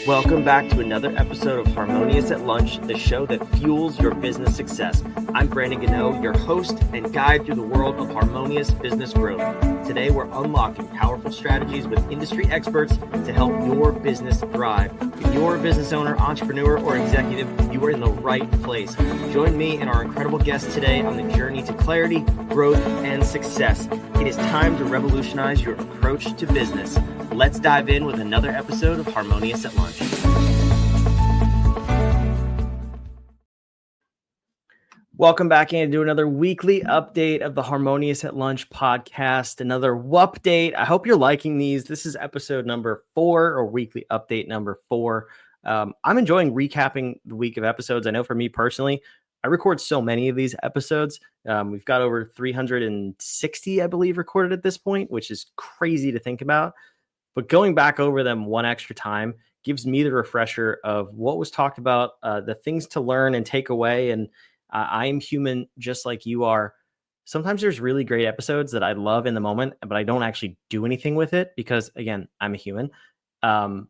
Welcome back to another episode of Harmonious at Lunch, the show that fuels your business success. I'm Brandon Gano, your host and guide through the world of harmonious business growth. Today, we're unlocking powerful strategies with industry experts to help your business thrive. If you're a business owner, entrepreneur, or executive, you are in the right place. Join me and our incredible guests today on the journey to clarity, growth, and success. It is time to revolutionize your approach to business. Let's dive in with another episode of Harmonious at Lunch. Welcome back into another weekly update of the Harmonious at Lunch podcast, another update. I hope you're liking these. This is episode number 4 or weekly update number 4. I'm enjoying recapping the week of episodes. I know for me personally, I record so many of these episodes. We've got over 360, I believe, recorded at this point, which is crazy to think about. But going back over them one extra time gives me the refresher of what was talked about, the things to learn and take away. And I'm human just like you are. Sometimes there's really great episodes that I love in the moment, but I don't actually do anything with it because, again, I'm a human. And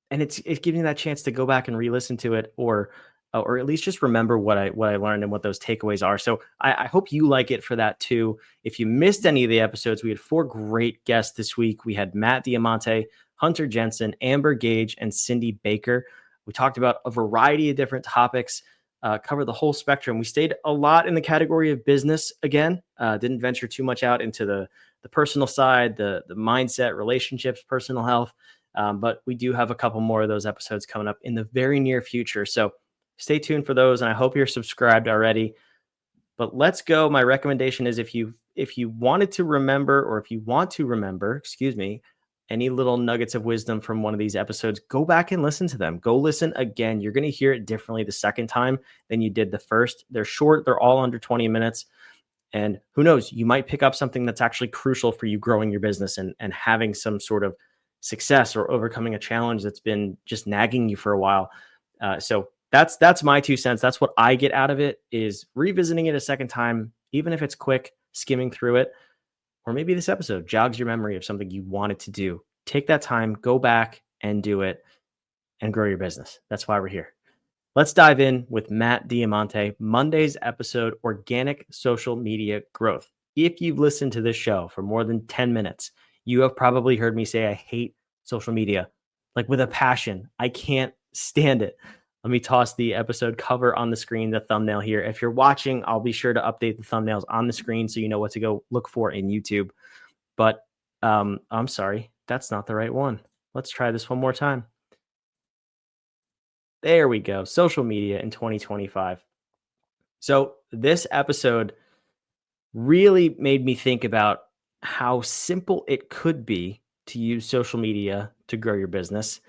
it's giving me that chance to go back and re-listen to it or at least just remember what I learned and what those takeaways are. So I hope you like it for that too. If you missed any of the episodes, we had 4 great guests this week. We had Matt Diamante, Hunter Jensen, Amber Gage, and Cindy Baker. We talked about a variety of different topics, covered the whole spectrum. We stayed a lot in the category of business again, didn't venture too much out into the personal side, the mindset, relationships, personal health. But we do have a couple more of those episodes coming up in the very near future. So stay tuned for those, and I hope you're subscribed already. But let's go. My recommendation is if you wanted to remember, or if you want to remember, any little nuggets of wisdom from one of these episodes, go back and listen to them. Go listen again. You're going to hear it differently the second time than you did the first. They're short. They're all under 20 minutes. And who knows, you might pick up something that's actually crucial for you growing your business and having some sort of success or overcoming a challenge that's been just nagging you for a while. So that's my 2 cents. That's what I get out of it, is revisiting it a second time, even if it's quick, skimming through it. Or maybe this episode jogs your memory of something you wanted to do. Take that time, go back and do it, and grow your business. That's why we're here. Let's dive in with Matt Diamante, Monday's episode, Organic Social Media Growth. If you've listened to this show for more than 10 minutes, you have probably heard me say I hate social media, like with a passion. I can't stand it. Let me toss the episode cover on the screen, the thumbnail here. If you're watching, I'll be sure to update the thumbnails on the screen so you know what to go look for in YouTube. But I'm sorry, that's not the right one. Let's try this one more time. There we go. Social media in 2025. So this episode really made me think about how simple it could be to use social media to grow your business,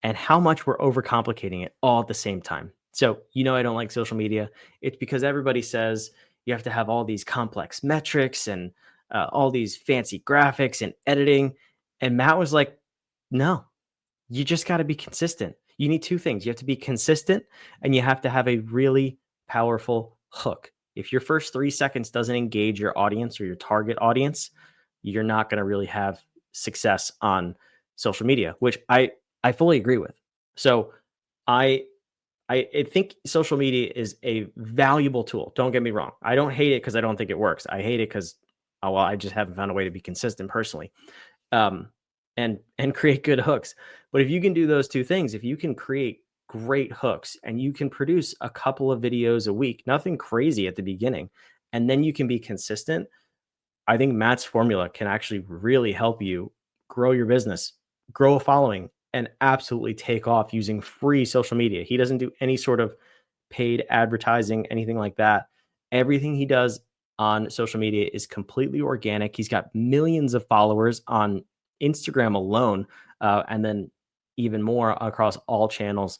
and how much we're overcomplicating it all at the same time. So, I don't like social media. It's because everybody says you have to have all these complex metrics and all these fancy graphics and editing. And Matt was like, no, you just got to be consistent. You need 2 things. You have to be consistent, and you have to have a really powerful hook. If your first 3 seconds doesn't engage your audience or your target audience, you're not going to really have success on social media, which I fully agree with. So I think social media is a valuable tool. Don't get me wrong. I don't hate it because I don't think it works. I hate it because, I just haven't found a way to be consistent personally, and create good hooks. But if you can do those 2 things, if you can create great hooks and you can produce a couple of videos a week, nothing crazy at the beginning, and then you can be consistent, I think Matt's formula can actually really help you grow your business, grow a following, and absolutely take off using free social media. He doesn't do any sort of paid advertising, anything like that. Everything he does on social media is completely organic. He's got millions of followers on Instagram alone, and then even more across all channels.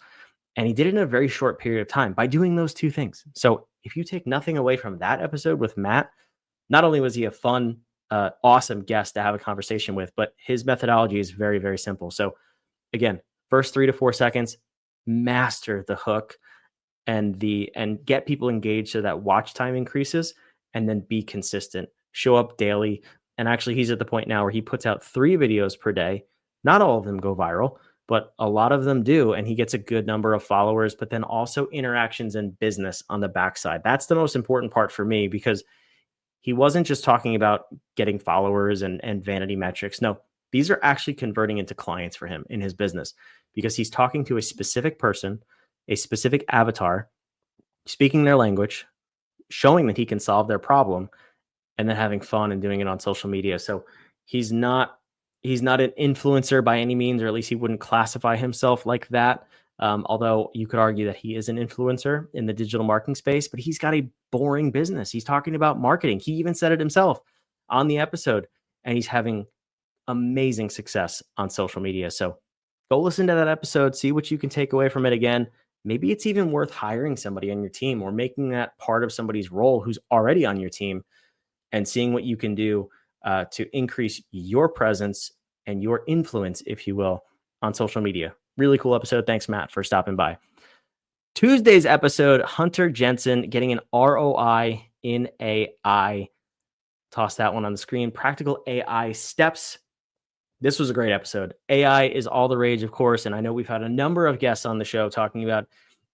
And he did it in a very short period of time by doing those 2 things. So if you take nothing away from that episode with Matt, not only was he a fun, awesome guest to have a conversation with, but his methodology is very, very simple. So again, first 3 to 4 seconds, master the hook and get people engaged so that watch time increases, and then be consistent. Show up daily. And actually, he's at the point now where he puts out 3 videos per day. Not all of them go viral, but a lot of them do. And he gets a good number of followers, but then also interactions and business on the backside. That's the most important part for me, because he wasn't just talking about getting followers and vanity metrics. No, these are actually converting into clients for him in his business, because he's talking to a specific person, a specific avatar, speaking their language, showing that he can solve their problem, and then having fun and doing it on social media. So he's not he's not an influencer by any means, or at least he wouldn't classify himself like that. Although you could argue that he is an influencer in the digital marketing space, but he's got a boring business. He's talking about marketing. He even said it himself on the episode, and he's having amazing success on social media. So go listen to that episode, see what you can take away from it. Again, maybe it's even worth hiring somebody on your team, or making that part of somebody's role who's already on your team, and seeing what you can do to increase your presence and your influence, if you will, on social media. Really cool episode. Thanks, Matt, for stopping by. Tuesday's episode, Hunter Jensen getting an ROI in AI. Toss that one on the screen. Practical AI steps. This was a great episode. AI is all the rage, of course, and I know we've had a number of guests on the show talking about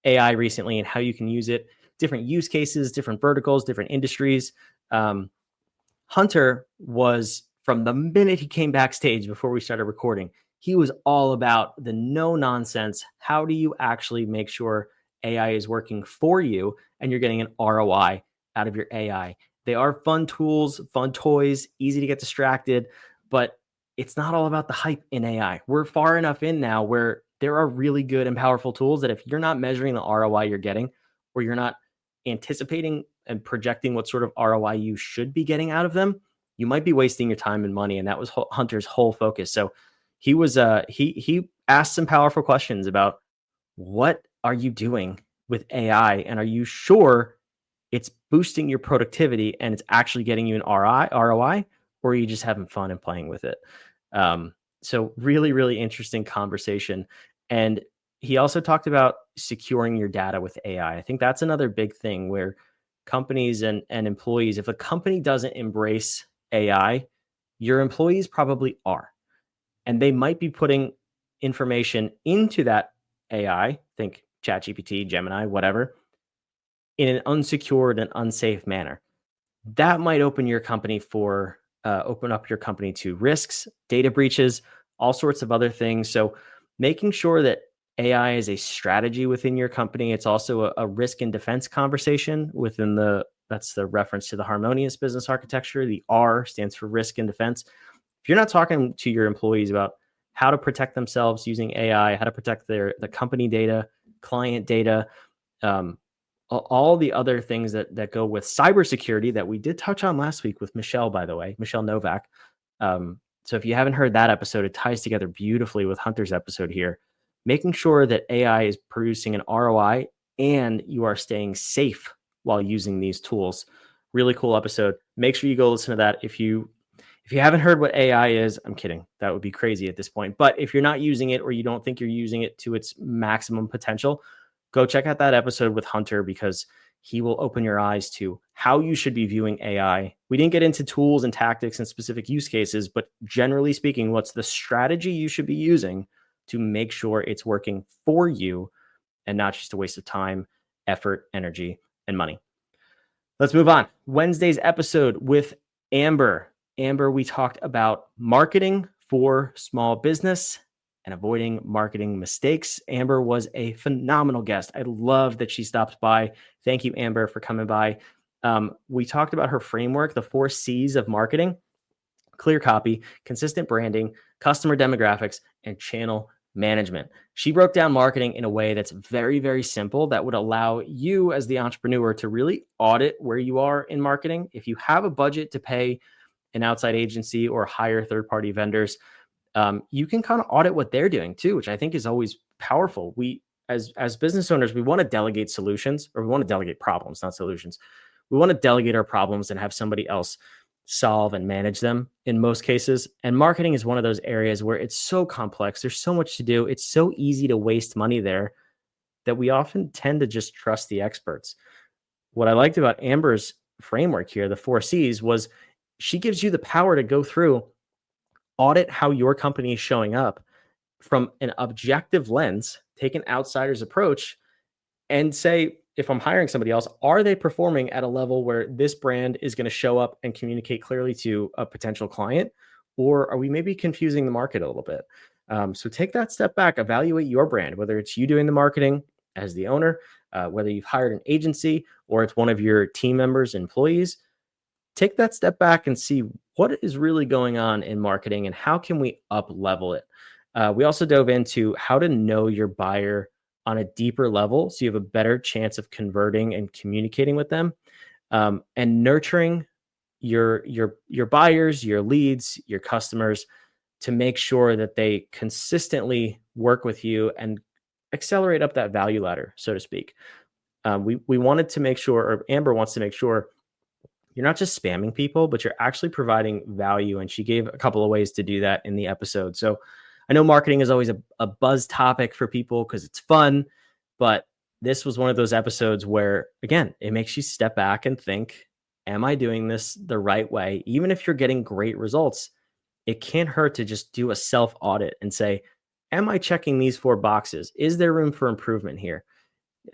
AI recently and how you can use it, different use cases, different verticals, different industries. Hunter was, from the minute he came backstage before we started recording, he was all about the no nonsense. How do you actually make sure AI is working for you and you're getting an ROI out of your AI? They are fun tools, fun toys, easy to get distracted, but it's not all about the hype in AI. We're far enough in now where there are really good and powerful tools that if you're not measuring the ROI you're getting, or you're not anticipating and projecting what sort of ROI you should be getting out of them, you might be wasting your time and money. And that was Hunter's whole focus. So he was he asked some powerful questions about, what are you doing with AI, and are you sure it's boosting your productivity and it's actually getting you an ROI, or are you just having fun and playing with it? So really, really interesting conversation. And he also talked about securing your data with AI. I think that's another big thing where companies and employees, if a company doesn't embrace AI, your employees probably are. And they might be putting information into that AI, think ChatGPT, Gemini, whatever, in an unsecured and unsafe manner. That might open your company for open up your company to risks, data breaches, all sorts of other things. So making sure that AI is a strategy within your company. It's also a risk and defense conversation within that's the reference to the Harmonious business architecture. The R stands for risk and defense. If you're not talking to your employees about how to protect themselves using AI, how to protect the company data, client data, all the other things that go with cybersecurity that we did touch on last week with Michelle, by the way, Michelle Novak. So if you haven't heard that episode, it ties together beautifully with Hunter's episode here. Making sure that AI is producing an ROI and you are staying safe while using these tools. Really cool episode. Make sure you go listen to that. If you haven't heard what AI is, I'm kidding. That would be crazy at this point. But if you're not using it, or you don't think you're using it to its maximum potential, go check out that episode with Hunter, because he will open your eyes to how you should be viewing AI. We didn't get into tools and tactics and specific use cases, but generally speaking, what's the strategy you should be using to make sure it's working for you and not just a waste of time, effort, energy, and money. Let's move on. Wednesday's episode with Amber. Amber, we talked about marketing for small business and avoiding marketing mistakes. Amber was a phenomenal guest. I love that she stopped by. Thank you, Amber, for coming by. We talked about her framework, the 4 C's of marketing: clear copy, consistent branding, customer demographics, and channel management. She broke down marketing in a way that's very, very simple that would allow you as the entrepreneur to really audit where you are in marketing. If you have a budget to pay an outside agency or hire third-party vendors, you can kind of audit what they're doing too, which I think is always powerful. We, as business owners, we want to delegate solutions, or we want to delegate problems, not solutions. We want to delegate our problems and have somebody else solve and manage them in most cases. And marketing is one of those areas where it's so complex. There's so much to do. It's so easy to waste money there that we often tend to just trust the experts. What I liked about Amber's framework here, the 4 C's, was she gives you the power to go through, audit how your company is showing up, from an objective lens, take an outsider's approach and say, if I'm hiring somebody else, are they performing at a level where this brand is going to show up and communicate clearly to a potential client? Or are we maybe confusing the market a little bit? So take that step back, evaluate your brand, whether it's you doing the marketing as the owner, whether you've hired an agency or it's one of your team members, employees. Take that step back and see what is really going on in marketing and how can we up level it. We also dove into how to know your buyer on a deeper level so you have a better chance of converting and communicating with them, and nurturing your buyers, your leads, your customers, to make sure that they consistently work with you and accelerate up that value ladder, so to speak. We wanted to make sure, or Amber wants to make sure, you're not just spamming people, but you're actually providing value. And she gave a couple of ways to do that in the episode. So I know marketing is always a buzz topic for people because it's fun, but this was one of those episodes where, again, it makes you step back and think, am I doing this the right way? Even if you're getting great results, it can't hurt to just do a self audit and say, am I checking these 4 boxes? Is there room for improvement here?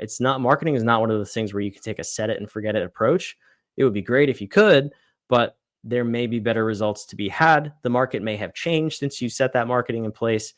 It's not, marketing is not one of those things where you can take a set it and forget it approach. It would be great if you could, but there may be better results to be had. The market may have changed since you set that marketing in place,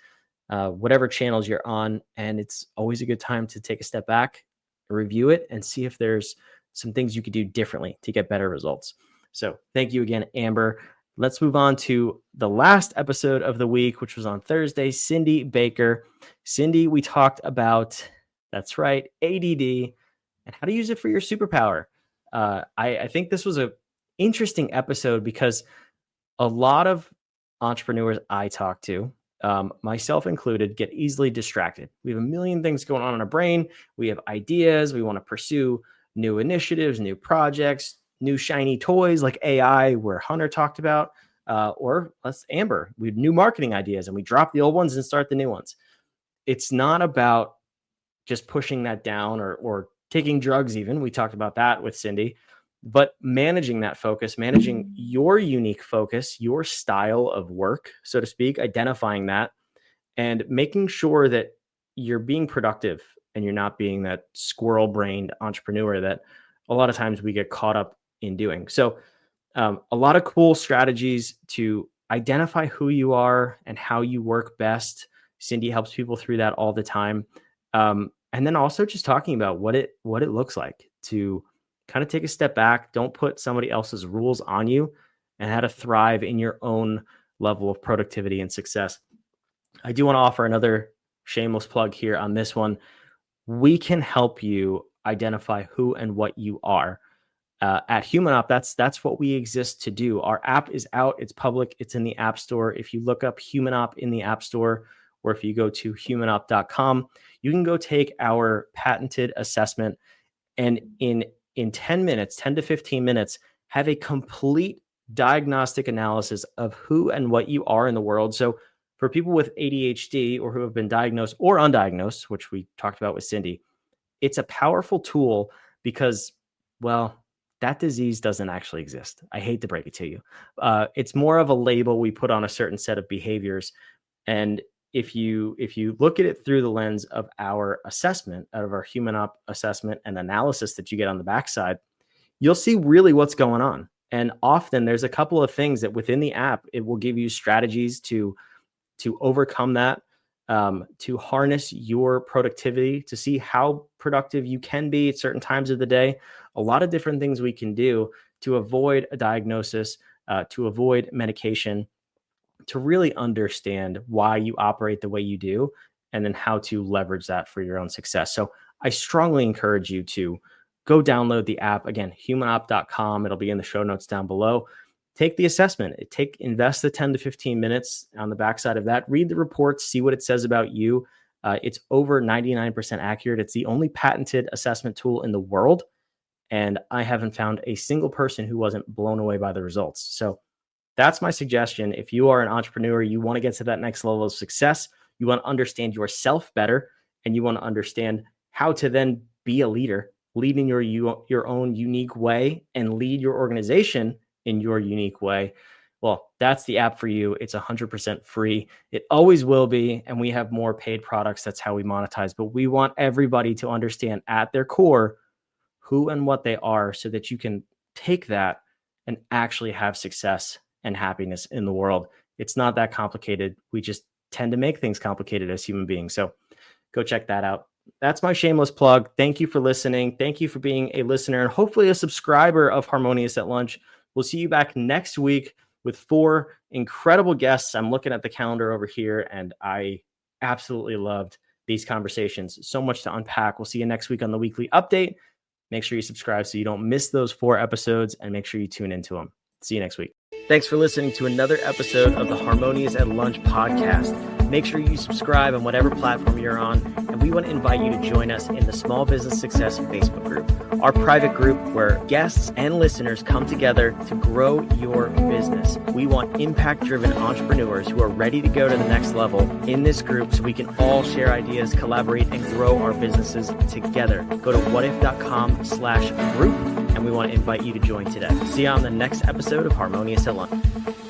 whatever channels you're on. And it's always a good time to take a step back, review it, and see if there's some things you could do differently to get better results. So thank you again, Amber. Let's move on to the last episode of the week, which was on Thursday. Cindy Baker. Cindy, we talked about, that's right, ADD and how to use it for your superpower. I think this was an interesting episode because a lot of entrepreneurs I talk to, myself included, get easily distracted. We have a million things going on in our brain. We have ideas. We want to pursue new initiatives, new projects, new shiny toys like AI, where Hunter talked about, or let's Amber. We have new marketing ideas and we drop the old ones and start the new ones. It's not about just pushing that down or taking drugs even. We talked about that with Cindy, but managing that focus, managing your unique focus, your style of work, so to speak, identifying that and making sure that you're being productive and you're not being that squirrel brained entrepreneur that a lot of times we get caught up in doing. So a lot of cool strategies to identify who you are and how you work best. Cindy helps people through that all the time. And then also just talking about what it looks like to kind of take a step back, don't put somebody else's rules on you, and how to thrive in your own level of productivity and success. I do want to offer another shameless plug here on this one. We can help you identify who and what you are. At HumanOp, that's what we exist to do. Our app is out, it's public, it's in the App Store. If you look up HumanOp in the App Store, or if you go to humanop.com, you can go take our patented assessment and in 10 minutes, 10 to 15 minutes, have a complete diagnostic analysis of who and what you are in the world. So for people with ADHD or who have been diagnosed or undiagnosed, which we talked about with Cindy, it's a powerful tool because, well, that disease doesn't actually exist. I hate to break it to you. It's more of a label we put on a certain set of behaviors. And if you look at it through the lens of our assessment, out of our HumanOp assessment and analysis that you get on the backside, you'll see really what's going on. And often there's a couple of things that within the app, it will give you strategies to overcome that, to harness your productivity, to see how productive you can be at certain times of the day. A lot of different things we can do to avoid a diagnosis, to avoid medication, to really understand why you operate the way you do, and then how to leverage that for your own success. So I strongly encourage you to go download the app. Again, humanop.com. It'll be in the show notes down below. Take the assessment. Invest the 10 to 15 minutes on the backside of that. Read the reports, see what it says about you. It's over 99% accurate. It's the only patented assessment tool in the world. And I haven't found a single person who wasn't blown away by the results. So that's my suggestion. If you are an entrepreneur, you want to get to that next level of success, you want to understand yourself better, and you want to understand how to then be a leader, lead in your own unique way and lead your organization in your unique way. Well, that's the app for you. It's 100% free. It always will be. And we have more paid products. That's how we monetize. But we want everybody to understand at their core who and what they are so that you can take that and actually have success and happiness in the world. It's not that complicated. We just tend to make things complicated as human beings. So go check that out. That's my shameless plug. Thank you for listening. Thank you for being a listener and hopefully a subscriber of Harmonious at Lunch. We'll see you back next week with 4 incredible guests. I'm looking at the calendar over here and I absolutely loved these conversations. So much to unpack. We'll see you next week on the weekly update. Make sure you subscribe so you don't miss those 4 episodes and make sure you tune into them. See you next week. Thanks for listening to another episode of the Harmonious at Lunch podcast. Make sure you subscribe on whatever platform you're on, and we want to invite you to join us in the Small Business Success Facebook group, our private group where guests and listeners come together to grow your business. We want impact-driven entrepreneurs who are ready to go to the next level in this group so we can all share ideas, collaborate, and grow our businesses together. Go to whatif.com/group, and we want to invite you to join today. See you on the next episode of Harmonious at Lunch.